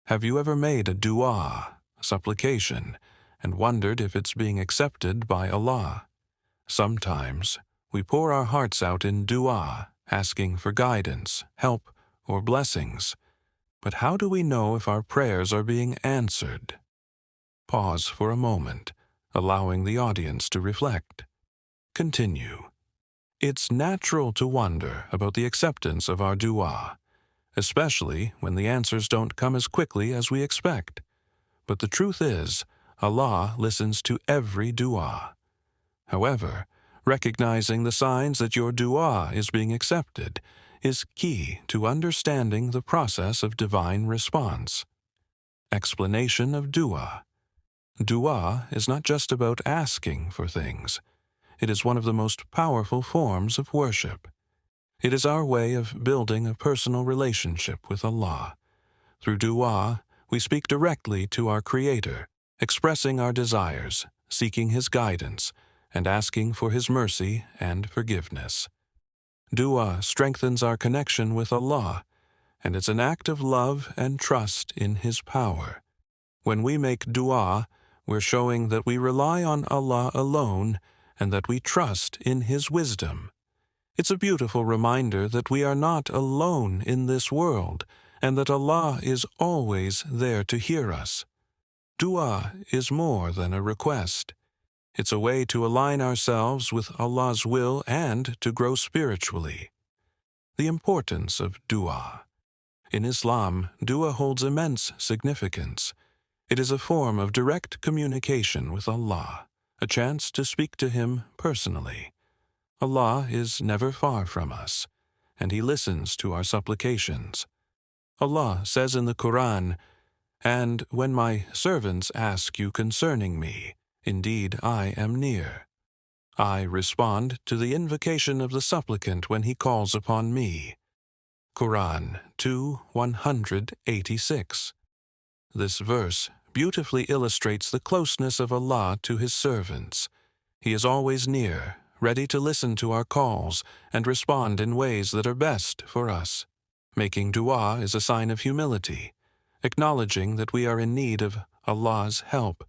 Have you ever made a dua, supplication, and wondered if it's being accepted by Allah? Sometimes we pour our hearts out in dua, asking for guidance, help, or blessings. But how do we know if our prayers are being answered? Pause for a moment, allowing the audience to reflect. Continue. It's natural to wonder about the acceptance of our dua, especially when the answers don't come as quickly as we expect. But the truth is, Allah listens to every dua. However, recognizing the signs that your dua is being accepted is key to understanding the process of divine response. Explanation of dua. Dua is not just about asking for things. It is one of the most powerful forms of worship. It is our way of building a personal relationship with Allah. Through dua, we speak directly to our Creator, expressing our desires, seeking His guidance, and asking for His mercy and forgiveness. Dua strengthens our connection with Allah, and it's an act of love and trust in His power. When we make dua, we're showing that we rely on Allah alone and that we trust in His wisdom. It's a beautiful reminder that we are not alone in this world and that Allah is always there to hear us. Dua is more than a request. It's a way to align ourselves with Allah's will and to grow spiritually. The importance of dua. In Islam, dua holds immense significance. It is a form of direct communication with Allah, a chance to speak to Him personally. Allah is never far from us, and He listens to our supplications. Allah says in the Quran, "And when my servants ask you concerning me, indeed I am near. I respond to the invocation of the supplicant when he calls upon me." Quran 2:186. This verse beautifully illustrates the closeness of Allah to His servants. He is always near, ready to listen to our calls and respond in ways that are best for us. Making dua is a sign of humility, acknowledging that we are in need of Allah's help.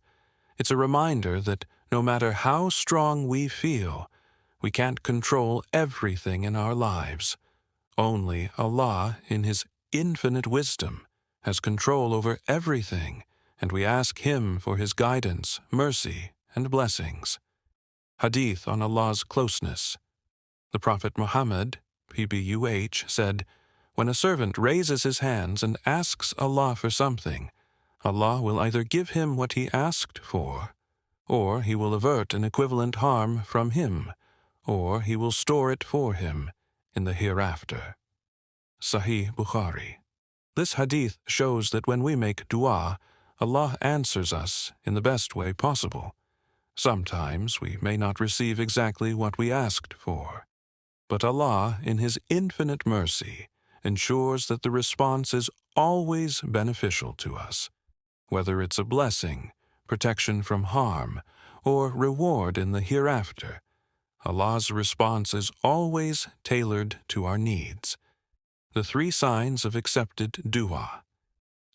It's a reminder that no matter how strong we feel, we can't control everything in our lives. Only Allah, in His infinite wisdom, has control over everything, and we ask Him for His guidance, mercy, and blessings. Hadith on Allah's closeness. The Prophet Muhammad, PBUH, said, "When a servant raises his hands and asks Allah for something, Allah will either give him what he asked for, or He will avert an equivalent harm from him, or He will store it for him in the hereafter." Sahih Bukhari. This hadith shows that when we make dua, Allah answers us in the best way possible. Sometimes we may not receive exactly what we asked for, but Allah, in His infinite mercy, ensures that the response is always beneficial to us. Whether it's a blessing, protection from harm, or reward in the hereafter, Allah's response is always tailored to our needs. The 3 signs of accepted dua.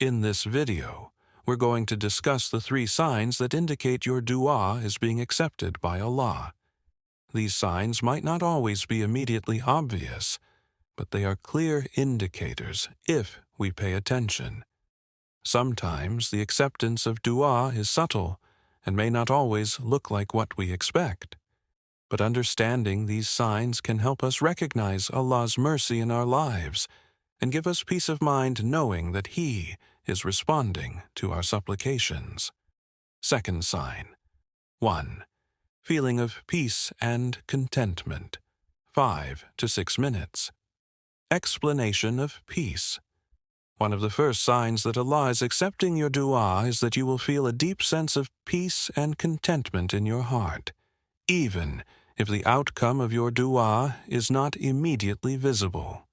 In this video, we're going to discuss the 3 signs that indicate your dua is being accepted by Allah. These signs might not always be immediately obvious, but they are clear indicators if we pay attention. Sometimes the acceptance of dua is subtle and may not always look like what we expect. But understanding these signs can help us recognize Allah's mercy in our lives and give us peace of mind knowing that He is responding to our supplications. Second sign. 1. Feeling of peace and contentment. 5 to 6 minutes. Explanation of peace. One of the first signs that Allah is accepting your dua is that you will feel a deep sense of peace and contentment in your heart, even if the outcome of your dua is not immediately visible.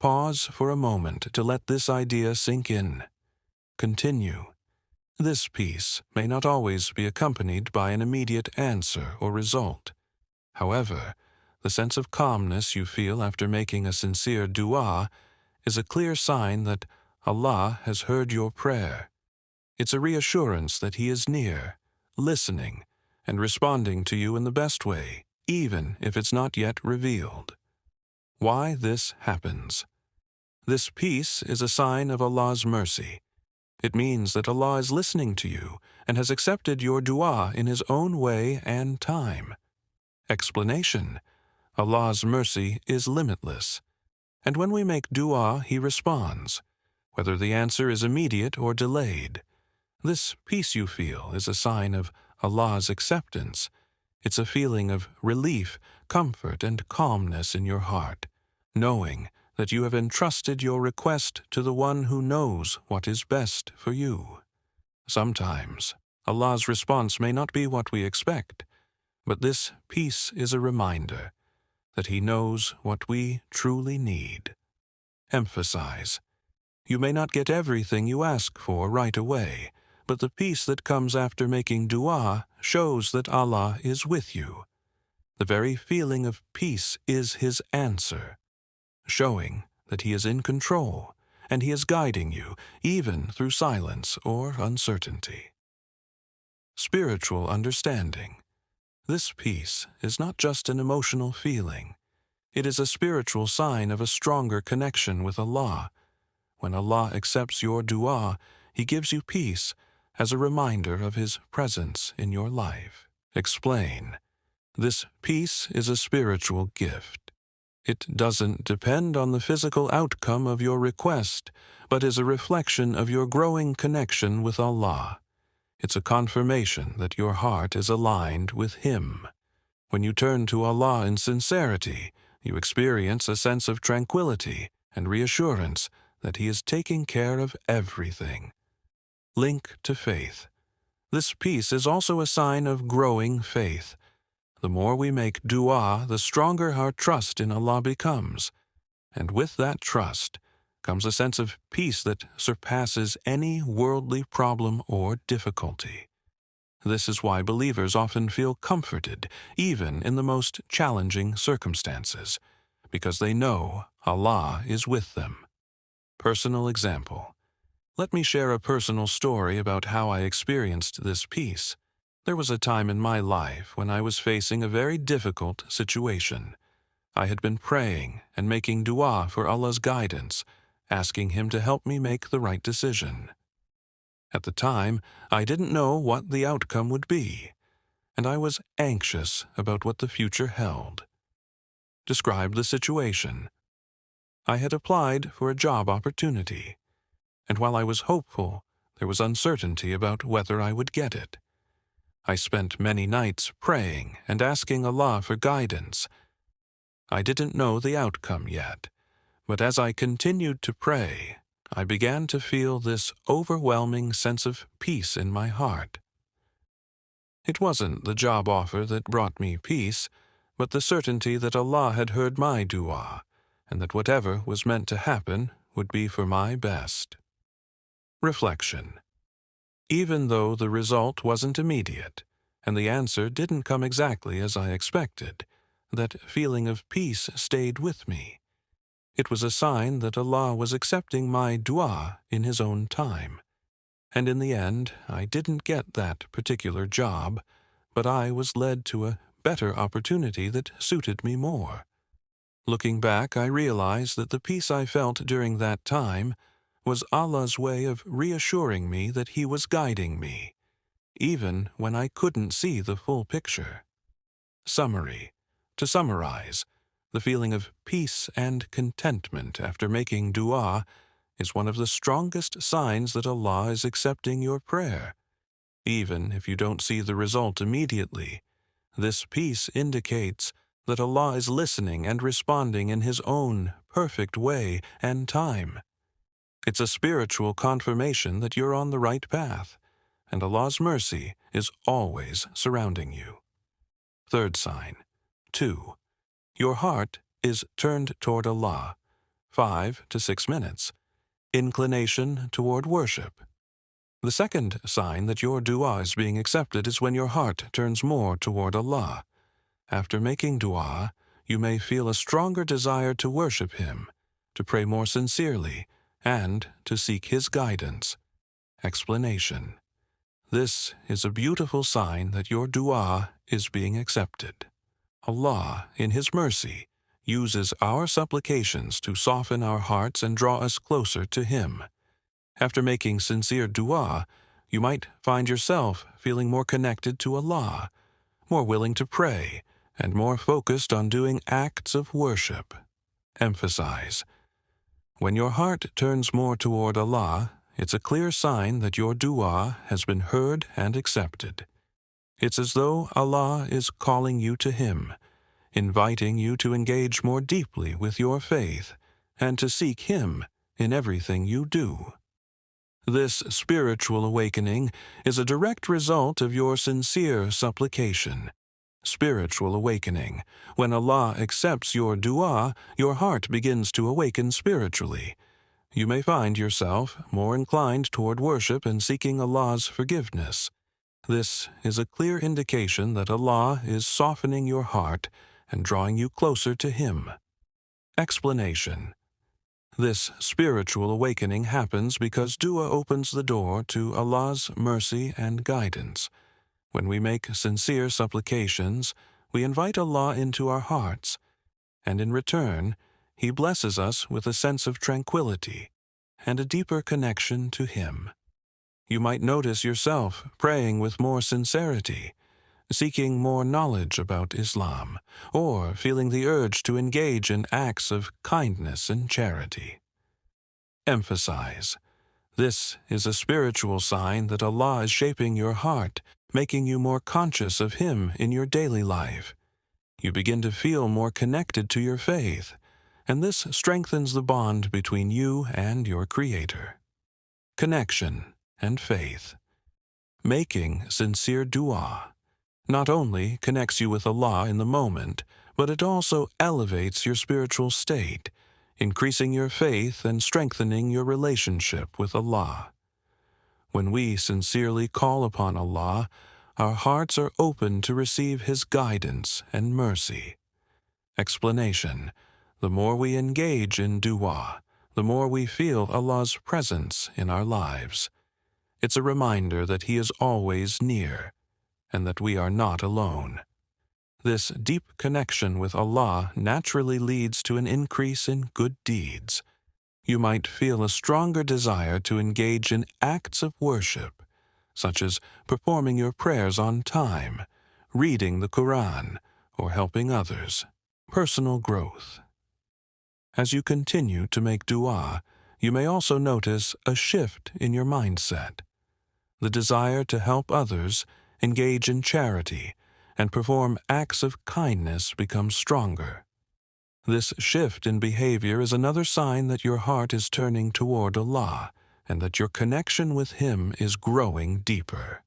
Pause for a moment to let this idea sink in. Continue. This peace may not always be accompanied by an immediate answer or result. However, the sense of calmness you feel after making a sincere dua is a clear sign that Allah has heard your prayer. It's a reassurance that He is near, listening, and responding to you in the best way, even if it's not yet revealed. Why this happens. This peace is a sign of Allah's mercy. It means that Allah is listening to you and has accepted your dua in His own way and time. Explanation: Allah's mercy is limitless, and when we make dua, He responds, whether the answer is immediate or delayed. This peace you feel is a sign of Allah's acceptance. It's a feeling of relief, comfort, and calmness in your heart, knowing that you have entrusted your request to the one who knows what is best for you. Sometimes, Allah's response may not be what we expect, but this peace is a reminder that He knows what we truly need. Emphasize: you may not get everything you ask for right away, but the peace that comes after making dua shows that Allah is with you. The very feeling of peace is His answer, showing that He is in control and He is guiding you even through silence or uncertainty. Spiritual understanding. This peace is not just an emotional feeling. It is a spiritual sign of a stronger connection with Allah. When Allah accepts your dua, He gives you peace as a reminder of His presence in your life. Explain. This peace is a spiritual gift. It doesn't depend on the physical outcome of your request, but is a reflection of your growing connection with Allah. It's a confirmation that your heart is aligned with Him. When you turn to Allah in sincerity, you experience a sense of tranquility and reassurance that He is taking care of everything. Link to faith. This peace is also a sign of growing faith. The more we make dua, the stronger our trust in Allah becomes. And with that trust comes a sense of peace that surpasses any worldly problem or difficulty. This is why believers often feel comforted, even in the most challenging circumstances, because they know Allah is with them. Personal example. Let me share a personal story about how I experienced this peace. There was a time in my life when I was facing a very difficult situation. I had been praying and making dua for Allah's guidance, asking Him to help me make the right decision. At the time, I didn't know what the outcome would be, and I was anxious about what the future held. Describe the situation. I had applied for a job opportunity, and while I was hopeful, there was uncertainty about whether I would get it. I spent many nights praying and asking Allah for guidance. I didn't know the outcome yet, but as I continued to pray, I began to feel this overwhelming sense of peace in my heart. It wasn't the job offer that brought me peace, but the certainty that Allah had heard my dua, and that whatever was meant to happen would be for my best. Reflection. Even though the result wasn't immediate, and the answer didn't come exactly as I expected, that feeling of peace stayed with me. It was a sign that Allah was accepting my dua in His own time. And in the end, I didn't get that particular job, but I was led to a better opportunity that suited me more. Looking back, I realized that the peace I felt during that time was Allah's way of reassuring me that He was guiding me, even when I couldn't see the full picture. Summary. To summarize, the feeling of peace and contentment after making dua is one of the strongest signs that Allah is accepting your prayer. Even if you don't see the result immediately, this peace indicates that Allah is listening and responding in His own perfect way and time. It's a spiritual confirmation that you're on the right path, and Allah's mercy is always surrounding you. Third sign. 2. Your heart is turned toward Allah, 5 to 6 minutes. Inclination toward worship. The second sign that your dua is being accepted is when your heart turns more toward Allah. After making dua, you may feel a stronger desire to worship Him, to pray more sincerely, and to seek His guidance. Explanation. This is a beautiful sign that your dua is being accepted. Allah, in His mercy, uses our supplications to soften our hearts and draw us closer to Him. After making sincere dua, you might find yourself feeling more connected to Allah, more willing to pray, and more focused on doing acts of worship. Emphasize. When your heart turns more toward Allah, it's a clear sign that your dua has been heard and accepted. It's as though Allah is calling you to Him, inviting you to engage more deeply with your faith and to seek Him in everything you do. This spiritual awakening is a direct result of your sincere supplication. Spiritual awakening. When Allah accepts your dua, your heart begins to awaken spiritually. You may find yourself more inclined toward worship and seeking Allah's forgiveness. This is a clear indication that Allah is softening your heart and drawing you closer to Him. Explanation. This spiritual awakening happens because dua opens the door to Allah's mercy and guidance. When we make sincere supplications, we invite Allah into our hearts, and in return, He blesses us with a sense of tranquility and a deeper connection to Him. You might notice yourself praying with more sincerity, seeking more knowledge about Islam, or feeling the urge to engage in acts of kindness and charity. Emphasize. This is a spiritual sign that Allah is shaping your heart, making you more conscious of Him in your daily life. You begin to feel more connected to your faith, and this strengthens the bond between you and your Creator. Connection and faith. Making sincere dua not only connects you with Allah in the moment, but it also elevates your spiritual state, increasing your faith and strengthening your relationship with Allah. When we sincerely call upon Allah, our hearts are open to receive His guidance and mercy. Explanation. The more we engage in dua, the more we feel Allah's presence in our lives. It's a reminder that He is always near, and that we are not alone. This deep connection with Allah naturally leads to an increase in good deeds. You might feel a stronger desire to engage in acts of worship, such as performing your prayers on time, reading the Quran, or helping others. Personal growth. As you continue to make dua, you may also notice a shift in your mindset. The desire to help others, engage in charity, and perform acts of kindness becomes stronger. This shift in behavior is another sign that your heart is turning toward Allah and that your connection with Him is growing deeper.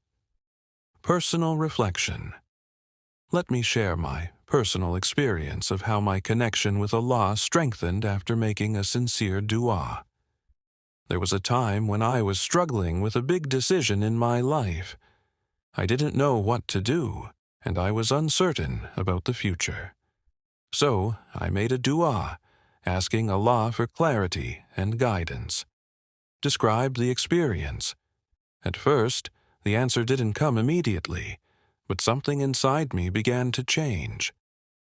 Personal reflection. Let me share my personal experience of how my connection with Allah strengthened after making a sincere dua. There was a time when I was struggling with a big decision in my life. I didn't know what to do, and I was uncertain about the future. So I made a dua, asking Allah for clarity and guidance. Describe the experience. At first, the answer didn't come immediately, but something inside me began to change.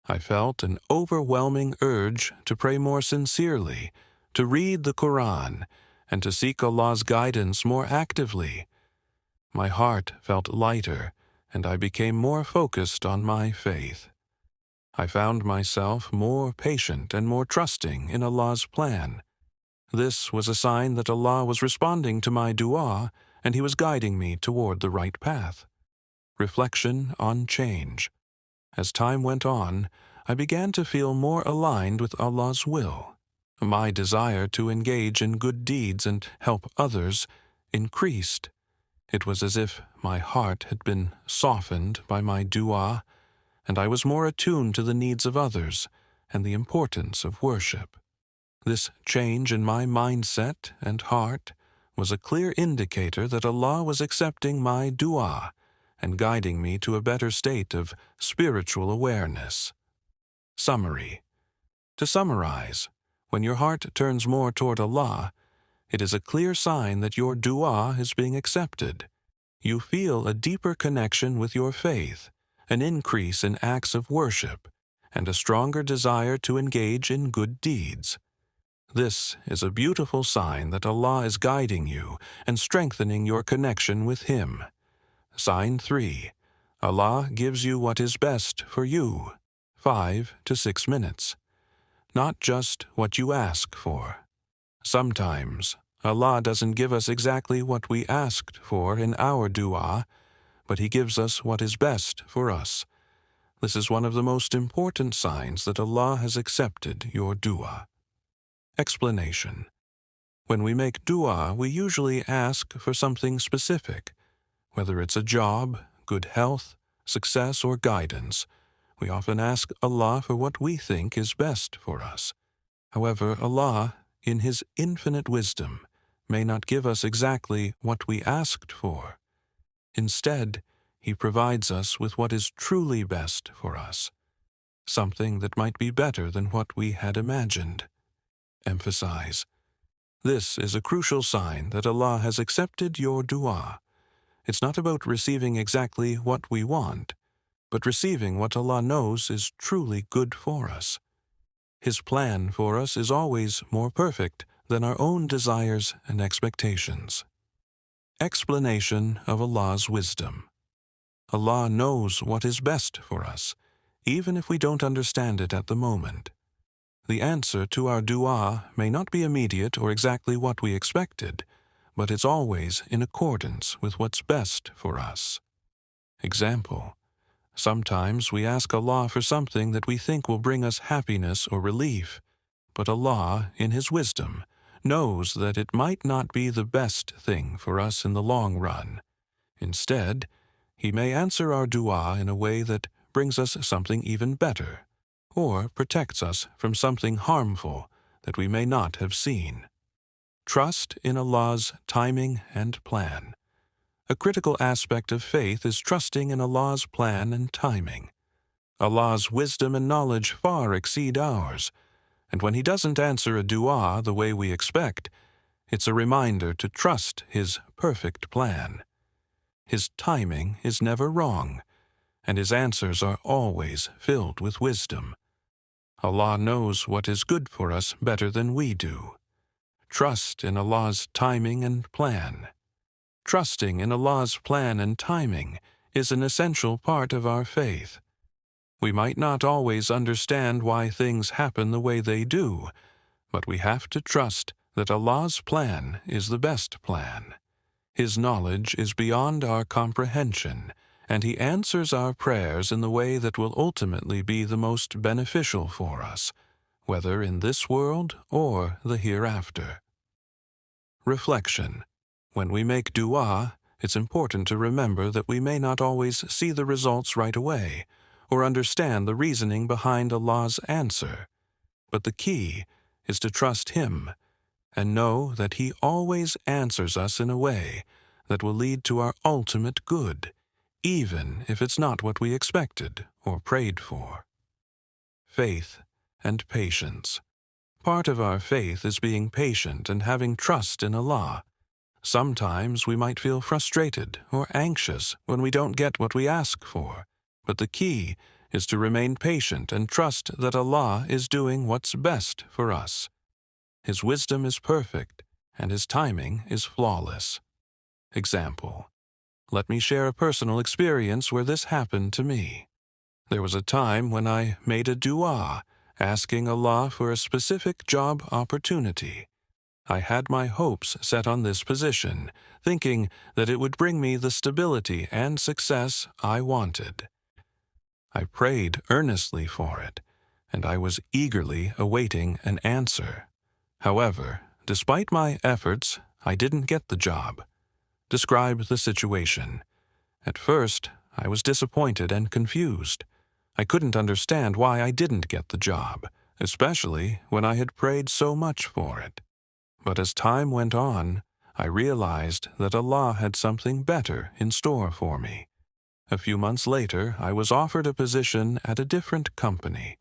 I felt an overwhelming urge to pray more sincerely, to read the Quran, and to seek Allah's guidance more actively. My heart felt lighter, and I became more focused on my faith. I found myself more patient and more trusting in Allah's plan. This was a sign that Allah was responding to my dua, and He was guiding me toward the right path. Reflection on change. As time went on, I began to feel more aligned with Allah's will. My desire to engage in good deeds and help others increased. It was as if my heart had been softened by my dua, and I was more attuned to the needs of others and the importance of worship. This change in my mindset and heart was a clear indicator that Allah was accepting my dua and guiding me to a better state of spiritual awareness. Summary. To summarize, when your heart turns more toward Allah, It is a clear sign that your dua is being accepted. You feel a deeper connection with your faith, an increase in acts of worship, and a stronger desire to engage in good deeds. This is a beautiful sign that Allah is guiding you and strengthening your connection with Him. Sign 3. Allah gives you what is best for you, 5 to 6 minutes. Not just what you ask for. Sometimes, Allah doesn't give us exactly what we asked for in our dua, but He gives us what is best for us. This is one of the most important signs that Allah has accepted your dua. Explanation. When we make dua, we usually ask for something specific, whether it's a job, good health, success, or guidance. We often ask Allah for what we think is best for us. However, Allah, in His infinite wisdom, may not give us exactly what we asked for. Instead, He provides us with what is truly best for us, something that might be better than what we had imagined. Emphasize. This is a crucial sign that Allah has accepted your dua. It's not about receiving exactly what we want, but receiving what Allah knows is truly good for us. His plan for us is always more perfect than our own desires and expectations. Explanation of Allah's wisdom. Allah knows what is best for us, even if we don't understand it at the moment. The answer to our dua may not be immediate or exactly what we expected, but it's always in accordance with what's best for us. Example. Sometimes we ask Allah for something that we think will bring us happiness or relief, but Allah, in His wisdom, knows that it might not be the best thing for us in the long run. Instead, He may answer our dua in a way that brings us something even better, or protects us from something harmful that we may not have seen. Trust in Allah's timing and plan. A critical aspect of faith is trusting in Allah's plan and timing. Allah's wisdom and knowledge far exceed ours, and when He doesn't answer a dua the way we expect, it's a reminder to trust His perfect plan. His timing is never wrong, and His answers are always filled with wisdom. Allah knows what is good for us better than we do. Trust in Allah's timing and plan. Trusting in Allah's plan and timing is an essential part of our faith. We might not always understand why things happen the way they do, but we have to trust that Allah's plan is the best plan. His knowledge is beyond our comprehension, and He answers our prayers in the way that will ultimately be the most beneficial for us, whether in this world or the hereafter. Reflection. When we make dua, it's important to remember that we may not always see the results right away, or understand the reasoning behind Allah's answer. But the key is to trust Him, and know that He always answers us in a way that will lead to our ultimate good, even if it's not what we expected or prayed for. Faith and patience. Part of our faith is being patient and having trust in Allah. Sometimes we might feel frustrated or anxious when we don't get what we ask for, but the key is to remain patient and trust that Allah is doing what's best for us. His wisdom is perfect, and His timing is flawless. Example. Let me share a personal experience where this happened to me. There was a time when I made a dua, asking Allah for a specific job opportunity. I had my hopes set on this position, thinking that it would bring me the stability and success I wanted. I prayed earnestly for it, and I was eagerly awaiting an answer. However, despite my efforts, I didn't get the job. Describe the situation. At first, I was disappointed and confused. I couldn't understand why I didn't get the job, especially when I had prayed so much for it. But as time went on, I realized that Allah had something better in store for me. A few months later, I was offered a position at a different company,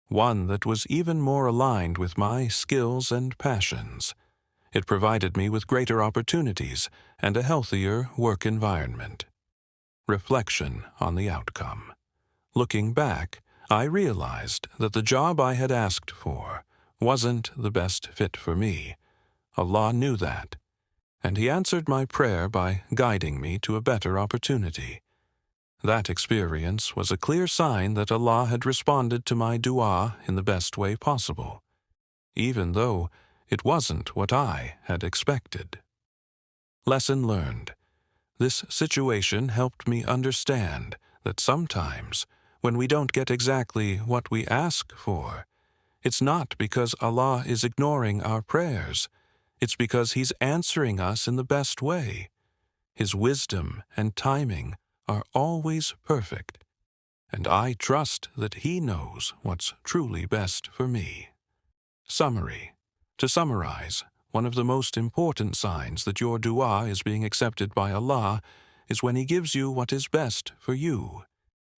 one that was even more aligned with my skills and passions. It provided me with greater opportunities and a healthier work environment. Reflection on the outcome. Looking back, I realized that the job I had asked for wasn't the best fit for me. Allah knew that, and He answered my prayer by guiding me to a better opportunity. That experience was a clear sign that Allah had responded to my dua in the best way possible, even though it wasn't what I had expected. Lesson learned. This situation helped me understand that sometimes, when we don't get exactly what we ask for, it's not because Allah is ignoring our prayers. It's because He's answering us in the best way. His wisdom and timing are always perfect, and I trust that He knows what's truly best for me. Summary. To summarize, one of the most important signs that your dua is being accepted by Allah is when He gives you what is best for you,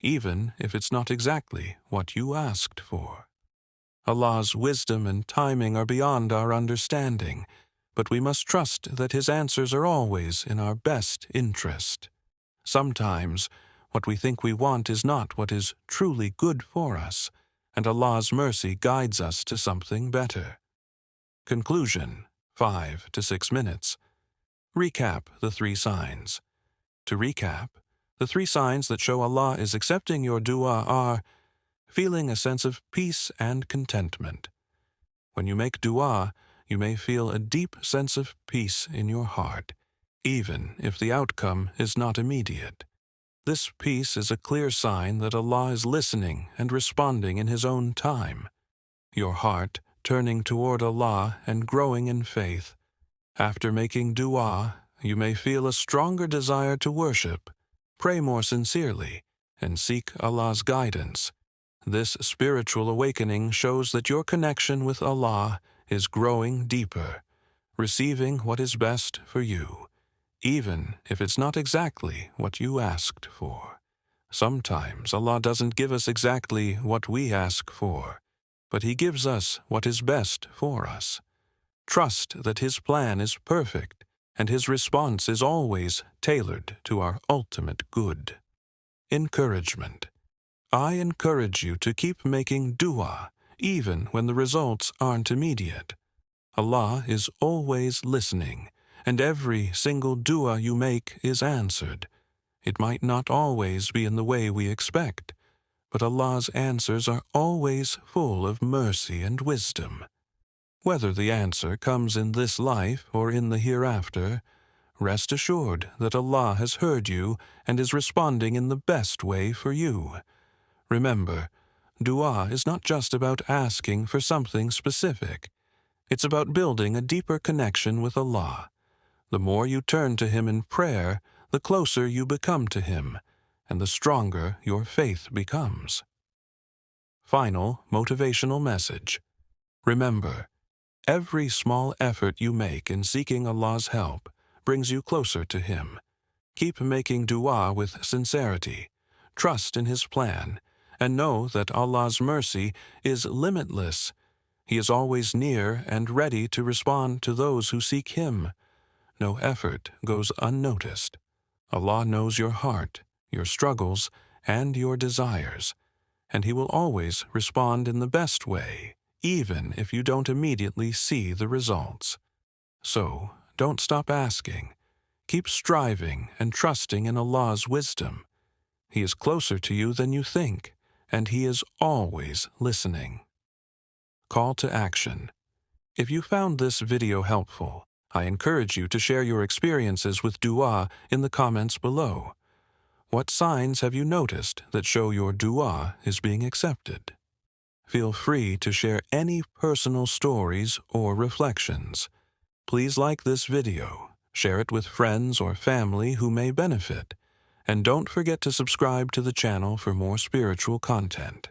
even if it's not exactly what you asked for. Allah's wisdom and timing are beyond our understanding, but we must trust that His answers are always in our best interest. Sometimes, what we think we want is not what is truly good for us, and Allah's mercy guides us to something better. Conclusion, 5 to 6 minutes. Recap the 3 signs. To recap, the 3 signs that show Allah is accepting your dua are feeling a sense of peace and contentment. When you make dua, you may feel a deep sense of peace in your heart, even if the outcome is not immediate. This peace is a clear sign that Allah is listening and responding in His own time. Your heart turning toward Allah and growing in faith. After making dua, you may feel a stronger desire to worship, pray more sincerely, and seek Allah's guidance. This spiritual awakening shows that your connection with Allah is growing deeper, receiving what is best for you, even if it's not exactly what you asked for. Sometimes Allah doesn't give us exactly what we ask for, but He gives us what is best for us. Trust that His plan is perfect, and His response is always tailored to our ultimate good. Encouragement. I encourage you to keep making dua, even when the results aren't immediate. Allah is always listening, and every single dua you make is answered. It might not always be in the way we expect, but Allah's answers are always full of mercy and wisdom. Whether the answer comes in this life or in the hereafter, rest assured that Allah has heard you and is responding in the best way for you. Remember, dua is not just about asking for something specific. It's about building a deeper connection with Allah. The more you turn to Him in prayer, the closer you become to Him, and the stronger your faith becomes. Final motivational message. Remember, every small effort you make in seeking Allah's help brings you closer to Him. Keep making dua with sincerity, trust in His plan, and know that Allah's mercy is limitless. He is always near and ready to respond to those who seek Him. No effort goes unnoticed. Allah knows your heart, your struggles, and your desires, and He will always respond in the best way, even if you don't immediately see the results. So, don't stop asking. Keep striving and trusting in Allah's wisdom. He is closer to you than you think, and He is always listening. Call to action. If you found this video helpful, I encourage you to share your experiences with dua in the comments below. What signs have you noticed that show your dua is being accepted? Feel free to share any personal stories or reflections. Please like this video, share it with friends or family who may benefit, and don't forget to subscribe to the channel for more spiritual content.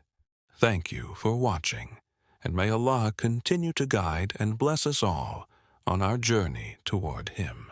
Thank you for watching, and may Allah continue to guide and bless us all on our journey toward Him.